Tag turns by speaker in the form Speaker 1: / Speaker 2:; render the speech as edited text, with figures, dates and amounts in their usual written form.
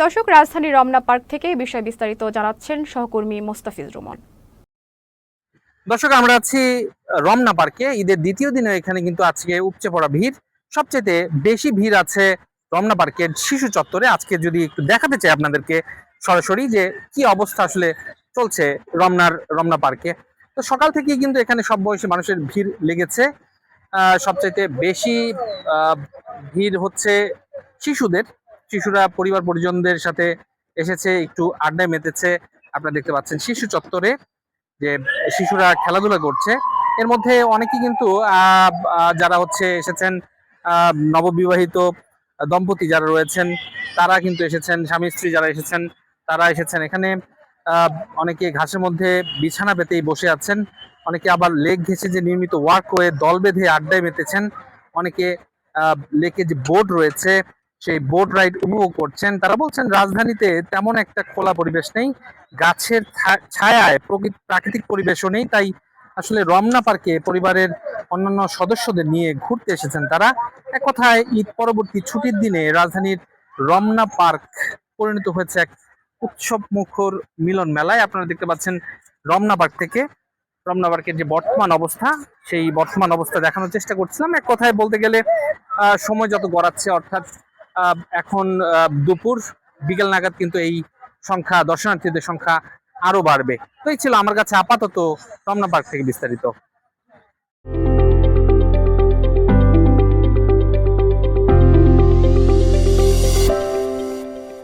Speaker 1: দর্শক, রাজধানীর রমনা পার্ক থেকে এই বিষয়ে বিস্তারিত জানাচ্ছেন সহকর্মী মোস্তাফিজ রুমন।
Speaker 2: দর্শক, আমরা আছি রমনা পার্কে। ঈদের দ্বিতীয় দিনে এখানে কিন্তু আজকে উপচে পড়া ভিড়। সবচেয়ে বেশি ভিড় আছে রমনা পার্কের শিশু চত্বরে। আজকে যদি একটু দেখাতে চাই আপনাদেরকে সরাসরি যে কি অবস্থা আসলে চলছে রমনা পার্কে। তো সকাল থেকেই কিন্তু এখানে সব বয়সী মানুষের ভিড় লেগেছে। সবচাইতে বেশি আহ, ভিড় হচ্ছে শিশুদের। শিশুরা পরিবার পরিজনদের সাথে এসেছে, একটু আড্ডায় মেতেছে। আপনারা দেখতে পাচ্ছেন শিশু চত্বরে যে শিশুরা খেলাধুলা করছে। এর মধ্যে অনেকেই কিন্তু যারা হচ্ছে এসেছেন, নববিবাহিত দম্পতি যারা রয়েছেন তারা কিন্তু এসেছেন, স্বামী স্ত্রী যারা এসেছেন তারা এসেছেন এখানে। আহ, অনেকে ঘাসের মধ্যে বিছানা পেতেই বসে আছেন, অনেকে আবার লেক ঘেঁষে যে নির্মিত ওয়াকওয়ে দল বেঁধে আড্ডায় মেতেছেন, অনেকে লেকে যে বোট রয়েছে সেই বোট রাইড উপভোগ করছেন। তারা বলছেন রাজধানীতে তেমন একটা খোলা পরিবেশ নেই, গাছের ছায়ায় প্রাকৃতিক পরিবেশও নেই, তাই আসলে রমনা পার্কে পরিবারের অন্যান্য সদস্যদের নিয়ে ঘুরতে এসেছেন তারা। এক কথায় ঈদ পরবর্তী ছুটির দিনে রাজধানীর রমনা পার্ক পরিণত হয়েছে এক উৎসব মুখর মিলন মেলায়। আপনারা দেখতে পাচ্ছেন রমনা পার্ক থেকে রমনা পার্কের যে বর্তমান অবস্থা, সেই বর্তমান অবস্থা দেখানোর চেষ্টা করছিলাম। এক কথায় বলতে গেলে সময় যত গড়াচ্ছে, অর্থাৎ এখন দুপুর বিকেল নাগাদ কিন্তু এই দর্শনার্থীদের সংখ্যা আরো বাড়বে। তো এই ছিল আমার কাছে আপাতত রমনা পার্ক থেকে বিস্তারিত।